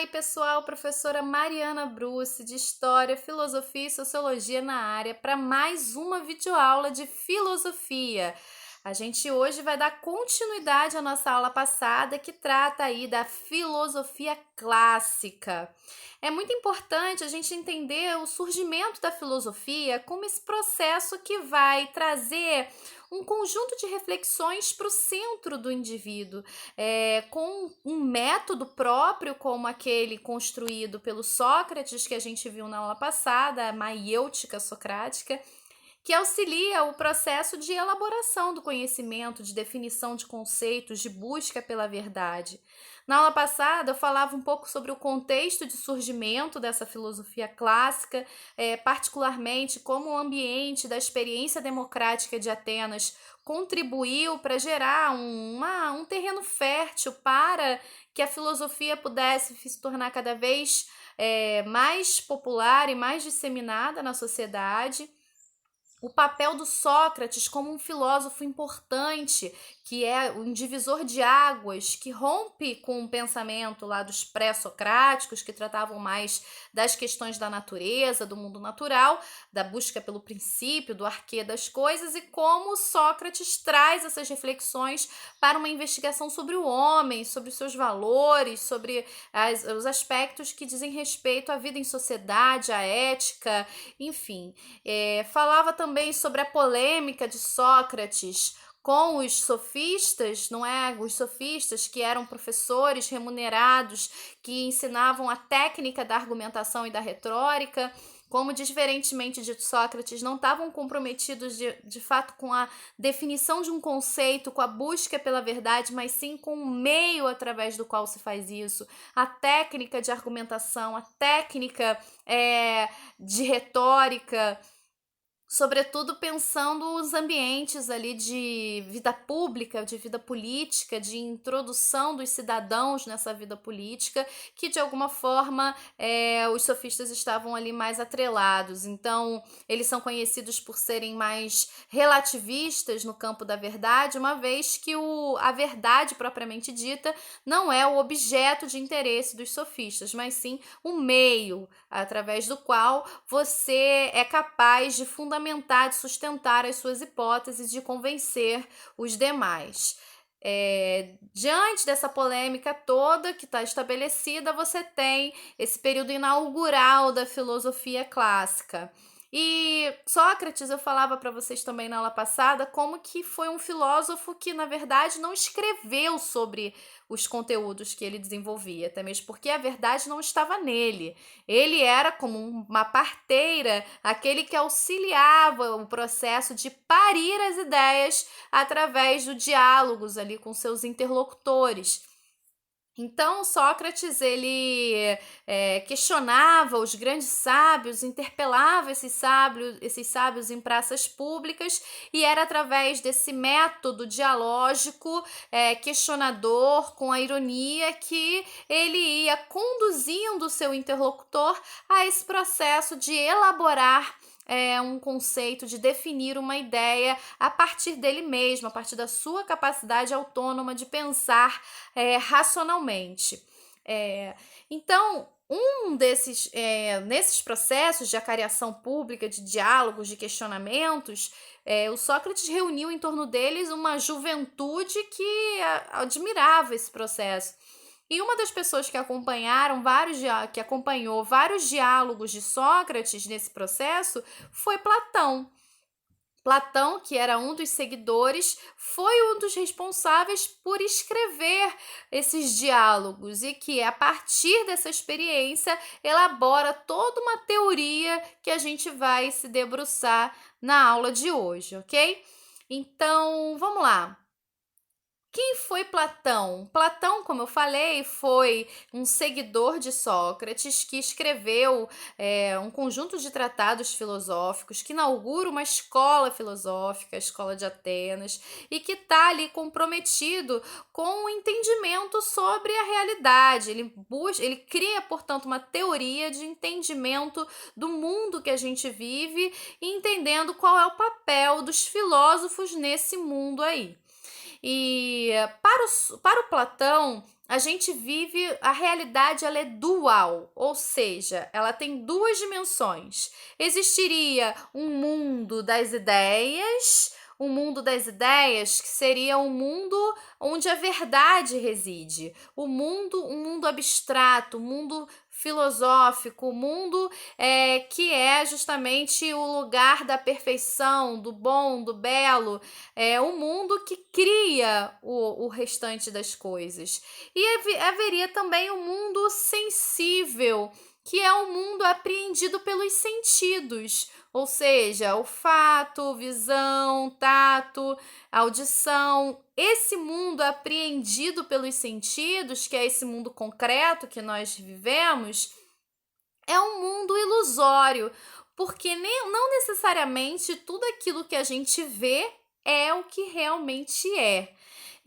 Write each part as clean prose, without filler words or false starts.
pessoal, professora Mariana Bruce, de História, Filosofia e Sociologia na área, para mais uma videoaula de filosofia. A gente hoje vai dar continuidade à nossa aula passada, que trata aí da filosofia clássica. É muito importante a gente entender o surgimento da filosofia como esse processo que vai trazer um conjunto de reflexões para o centro do indivíduo, com um método próprio, como aquele construído pelo Sócrates, que a gente viu na aula passada, a maiêutica socrática, que auxilia o processo de elaboração do conhecimento, de definição de conceitos, de busca pela verdade. Na aula passada, eu falava um pouco sobre o contexto de surgimento dessa filosofia clássica, particularmente como o ambiente da experiência democrática de Atenas contribuiu para gerar um terreno fértil para que a filosofia pudesse se tornar cada vez mais popular e mais disseminada na sociedade. O papel do Sócrates como um filósofo importante, que é um divisor de águas, que rompe com o pensamento lá dos pré-socráticos, que tratavam mais das questões da natureza, do mundo natural, da busca pelo princípio, do arquê das coisas, e como Sócrates traz essas reflexões para uma investigação sobre o homem, sobre os seus valores, sobre os aspectos que dizem respeito à vida em sociedade, à ética, enfim. Falava também sobre a polêmica de Sócrates com os sofistas, não é? Os sofistas que eram professores remunerados, que ensinavam a técnica da argumentação e da retórica, como, diferentemente de Sócrates, não estavam comprometidos de fato com a definição de um conceito, com a busca pela verdade, mas sim com o meio através do qual se faz isso, a técnica de argumentação, a técnica de retórica, sobretudo pensando os ambientes ali de vida pública, de vida política, de introdução dos cidadãos nessa vida política, que de alguma forma os sofistas estavam ali mais atrelados. Então, eles são conhecidos por serem mais relativistas no campo da verdade, uma vez que a verdade propriamente dita não é o objeto de interesse dos sofistas, mas sim o meio através do qual você é capaz de fundamentar, de sustentar as suas hipóteses, de convencer os demais. Diante dessa polêmica toda que está estabelecida, você tem esse período inaugural da filosofia clássica. E Sócrates, eu falava para vocês também na aula passada, como que foi um filósofo que, na verdade, não escreveu sobre os conteúdos que ele desenvolvia, até mesmo porque a verdade não estava nele. Ele era como uma parteira, aquele que auxiliava o processo de parir as ideias através do diálogos ali com seus interlocutores. Então, Sócrates, ele questionava os grandes sábios, interpelava esses sábios em praças públicas, e era através desse método dialógico, questionador, com a ironia, que ele ia conduzindo o seu interlocutor a esse processo de elaborar um conceito, de definir uma ideia a partir dele mesmo, a partir da sua capacidade autônoma de pensar racionalmente. Então, nesses processos de acariação pública, de diálogos, de questionamentos, o Sócrates reuniu em torno deles uma juventude que admirava esse processo. E uma das pessoas que acompanhou vários diálogos de Sócrates nesse processo foi Platão. Platão, que era um dos seguidores, foi um dos responsáveis por escrever esses diálogos, e que, a partir dessa experiência, elabora toda uma teoria que a gente vai se debruçar na aula de hoje, ok? Então, vamos lá. Quem foi Platão? Platão, como eu falei, foi um seguidor de Sócrates, que escreveu um conjunto de tratados filosóficos, que inaugura uma escola filosófica, a Escola de Atenas, e que está ali comprometido com o entendimento sobre a realidade. Ele cria, portanto, uma teoria de entendimento do mundo que a gente vive, e entendendo qual é o papel dos filósofos nesse mundo aí. E para o Platão, a gente vive, a realidade ela é dual, ou seja, ela tem duas dimensões. Existiria um mundo das ideias, um mundo das ideias que seria um mundo onde a verdade reside, um mundo abstrato, um mundo filosófico, um mundo que é justamente o lugar da perfeição, do bom, do belo, é um mundo que cria o restante das coisas. E haveria também o mundo sensível, que é um mundo apreendido pelos sentidos, ou seja, olfato, visão, tato, audição. Esse mundo apreendido pelos sentidos, que é esse mundo concreto que nós vivemos, é um mundo ilusório, porque não necessariamente tudo aquilo que a gente vê é o que realmente é.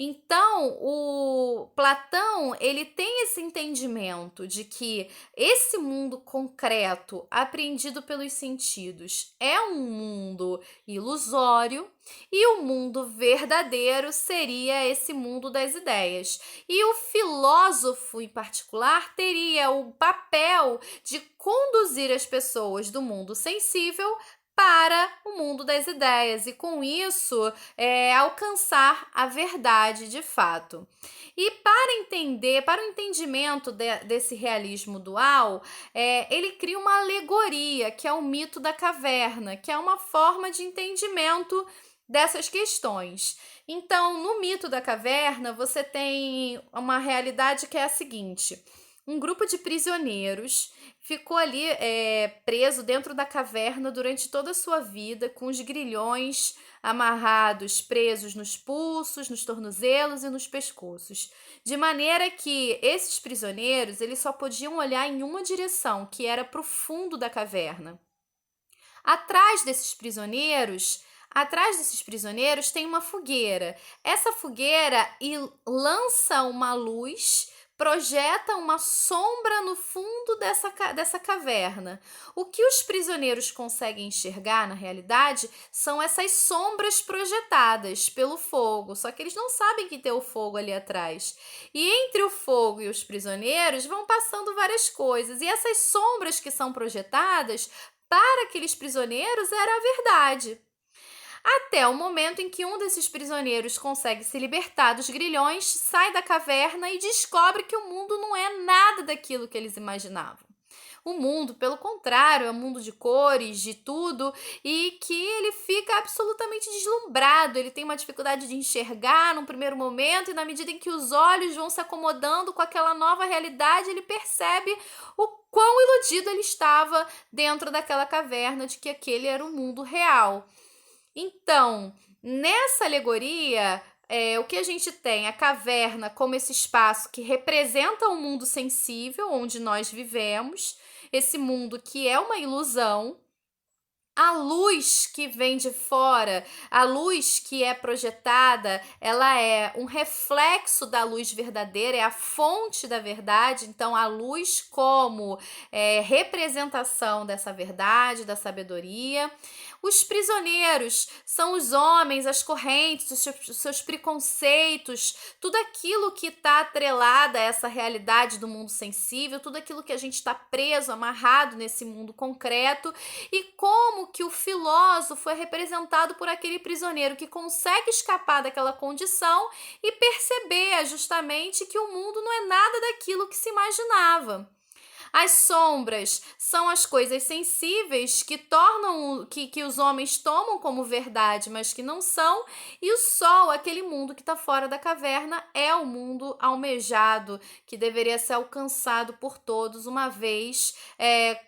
Então, o Platão, ele tem esse entendimento de que esse mundo concreto, apreendido pelos sentidos, é um mundo ilusório e o mundo verdadeiro seria esse mundo das ideias. E o filósofo, em particular, teria o papel de conduzir as pessoas do mundo sensível para o mundo das ideias e, com isso, alcançar a verdade de fato. E para o entendimento desse realismo dual, ele cria uma alegoria, que é o mito da caverna, que é uma forma de entendimento dessas questões. Então, no mito da caverna, você tem uma realidade que é a seguinte: um grupo de prisioneiros ficou ali preso dentro da caverna durante toda a sua vida, com os grilhões amarrados, presos nos pulsos, nos tornozelos e nos pescoços. De maneira que esses prisioneiros eles só podiam olhar em uma direção, que era para o fundo da caverna. Atrás desses prisioneiros, Atrás desses prisioneiros tem uma fogueira. Essa fogueira lança uma luz, projeta uma sombra no fundo dessa caverna. O que os prisioneiros conseguem enxergar, na realidade, são essas sombras projetadas pelo fogo, só que eles não sabem que tem o fogo ali atrás. E entre o fogo e os prisioneiros vão passando várias coisas, e essas sombras que são projetadas para aqueles prisioneiros era a verdade. Até o momento em que um desses prisioneiros consegue se libertar dos grilhões, sai da caverna e descobre que o mundo não é nada daquilo que eles imaginavam. O mundo, pelo contrário, é um mundo de cores, de tudo, e que ele fica absolutamente deslumbrado. Ele tem uma dificuldade de enxergar num primeiro momento, e na medida em que os olhos vão se acomodando com aquela nova realidade, ele percebe o quão iludido ele estava dentro daquela caverna, de que aquele era o mundo real. Então, nessa alegoria, o que a gente tem? A caverna como esse espaço que representa o mundo sensível, onde nós vivemos, esse mundo que é uma ilusão. A luz que vem de fora, a luz que é projetada, ela é um reflexo da luz verdadeira, é a fonte da verdade. Então, a luz como representação dessa verdade, da sabedoria. Os prisioneiros são os homens, as correntes, os seus preconceitos, tudo aquilo que está atrelado a essa realidade do mundo sensível, tudo aquilo que a gente está preso, amarrado nesse mundo concreto, e como que o filósofo é representado por aquele prisioneiro que consegue escapar daquela condição e perceber justamente que o mundo não é nada daquilo que se imaginava. As sombras são as coisas sensíveis que tornam que os homens tomam como verdade, mas que não são, e o sol, aquele mundo que está fora da caverna, é o mundo almejado, que deveria ser alcançado por todos, uma vez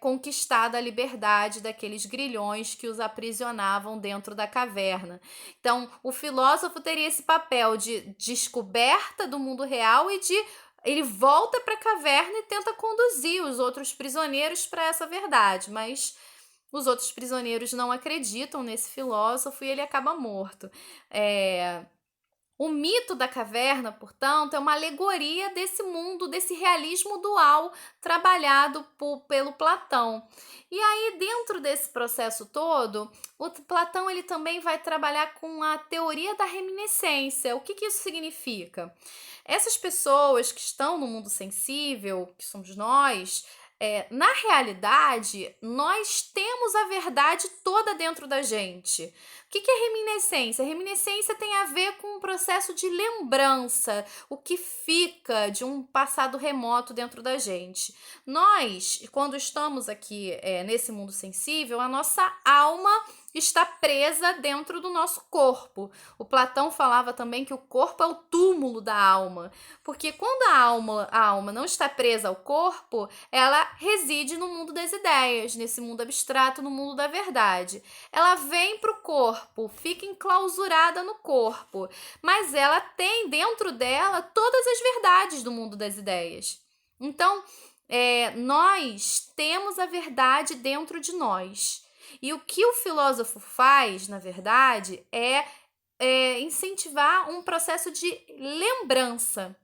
conquistada a liberdade daqueles grilhões que os aprisionavam dentro da caverna. Então, o filósofo teria esse papel de descoberta do mundo real e ele volta para a caverna e tenta conduzir os outros prisioneiros para essa verdade, mas os outros prisioneiros não acreditam nesse filósofo e ele acaba morto. O mito da caverna, portanto, é uma alegoria desse mundo, desse realismo dual trabalhado pelo Platão. E aí, dentro desse processo todo, o Platão ele também vai trabalhar com a teoria da reminiscência. O que isso significa? Essas pessoas que estão no mundo sensível, que somos nós, na realidade, nós temos a verdade toda dentro da gente. O que é reminiscência? Reminiscência tem a ver com um processo de lembrança, o que fica de um passado remoto dentro da gente. Nós, quando estamos aqui nesse mundo sensível, a nossa alma está presa dentro do nosso corpo. O Platão falava também que o corpo é o túmulo da alma, porque quando a alma não está presa ao corpo, ela reside no mundo das ideias, nesse mundo abstrato, no mundo da verdade. Ela vem para o corpo, fica enclausurada no corpo, mas ela tem dentro dela todas as verdades do mundo das ideias. Então, nós temos a verdade dentro de nós. E o que o filósofo faz, na verdade, é incentivar um processo de lembrança.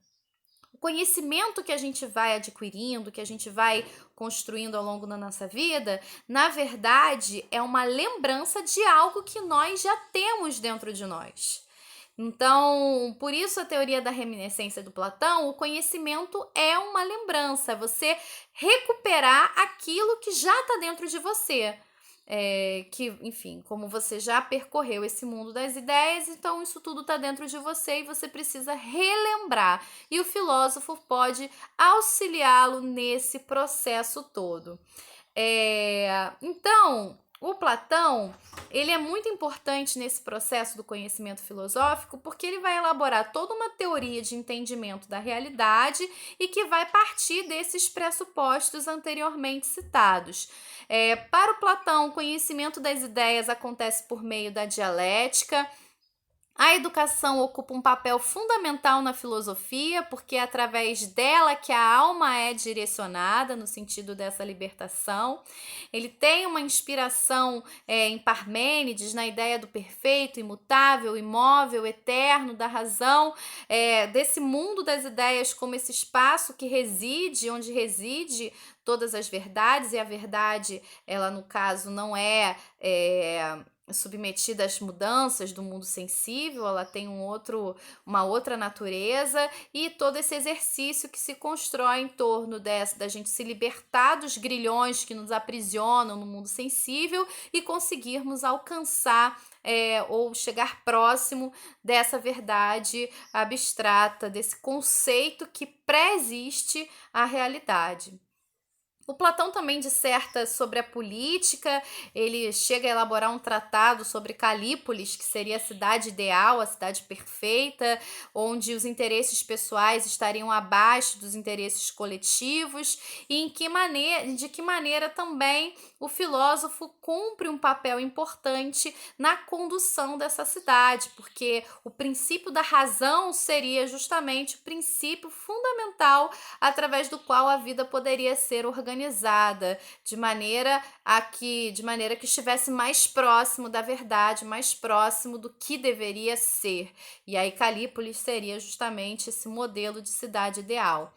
O conhecimento que a gente vai adquirindo, que a gente vai construindo ao longo da nossa vida, na verdade, é uma lembrança de algo que nós já temos dentro de nós. Então, por isso a teoria da reminiscência do Platão, o conhecimento é uma lembrança, você recuperar aquilo que já está dentro de você. Que, enfim, como você já percorreu esse mundo das ideias, então isso tudo está dentro de você e você precisa relembrar. E o filósofo pode auxiliá-lo nesse processo todo. Então, o Platão, ele é muito importante nesse processo do conhecimento filosófico porque ele vai elaborar toda uma teoria de entendimento da realidade e que vai partir desses pressupostos anteriormente citados. Para o Platão, o conhecimento das ideias acontece por meio da dialética. A educação ocupa um papel fundamental na filosofia, porque é através dela que a alma é direcionada no sentido dessa libertação. Ele tem uma inspiração em Parmênides, na ideia do perfeito, imutável, imóvel, eterno, da razão, desse mundo das ideias como esse espaço que reside, onde reside todas as verdades, e a verdade, ela no caso não é submetida às mudanças do mundo sensível, ela tem uma outra natureza, e todo esse exercício que se constrói em torno da gente se libertar dos grilhões que nos aprisionam no mundo sensível e conseguirmos alcançar ou chegar próximo dessa verdade abstrata, desse conceito que pré-existe à realidade. O Platão também disserta sobre a política, ele chega a elaborar um tratado sobre Calípolis, que seria a cidade ideal, a cidade perfeita, onde os interesses pessoais estariam abaixo dos interesses coletivos, e de que maneira também o filósofo cumpre um papel importante na condução dessa cidade, porque o princípio da razão seria justamente o princípio fundamental através do qual a vida poderia ser organizada de maneira que estivesse mais próximo da verdade, mais próximo do que deveria ser. E aí Calípolis seria justamente esse modelo de cidade ideal.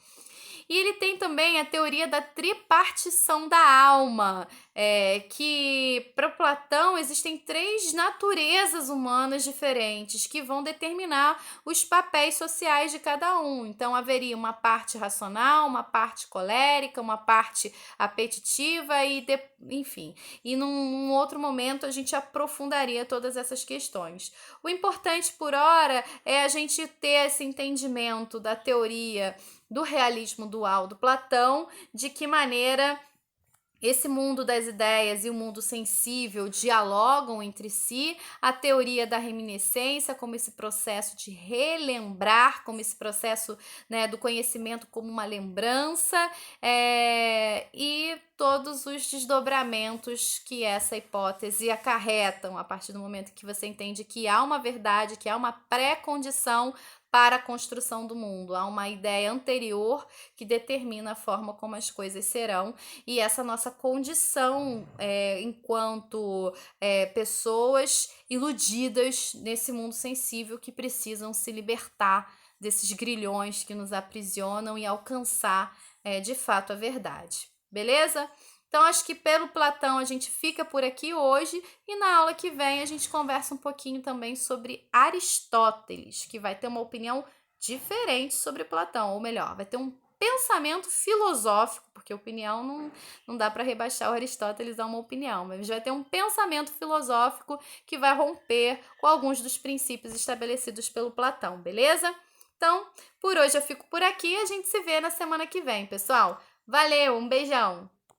E ele tem também a teoria da tripartição da alma, que para Platão existem 3 naturezas humanas diferentes que vão determinar os papéis sociais de cada um. Então haveria uma parte racional, uma parte colérica, uma parte apetitiva enfim. E num outro momento a gente aprofundaria todas essas questões. O importante por hora é a gente ter esse entendimento da teoria do realismo dual do Platão, de que maneira esse mundo das ideias e o mundo sensível dialogam entre si, a teoria da reminiscência como esse processo de relembrar, como esse processo, né, do conhecimento como uma lembrança, e todos os desdobramentos que essa hipótese acarretam a partir do momento que você entende que há uma verdade, que há uma pré-condição para a construção do mundo. Há uma ideia anterior que determina a forma como as coisas serão, e essa nossa condição enquanto pessoas iludidas nesse mundo sensível que precisam se libertar desses grilhões que nos aprisionam e alcançar de fato a verdade. Beleza? Então, acho que pelo Platão a gente fica por aqui hoje e na aula que vem a gente conversa um pouquinho também sobre Aristóteles, que vai ter uma opinião diferente sobre Platão, ou melhor, vai ter um pensamento filosófico, porque opinião não dá para rebaixar o Aristóteles a uma opinião, mas vai ter um pensamento filosófico que vai romper com alguns dos princípios estabelecidos pelo Platão, beleza? Então, por hoje eu fico por aqui e a gente se vê na semana que vem, pessoal. Valeu, um beijão!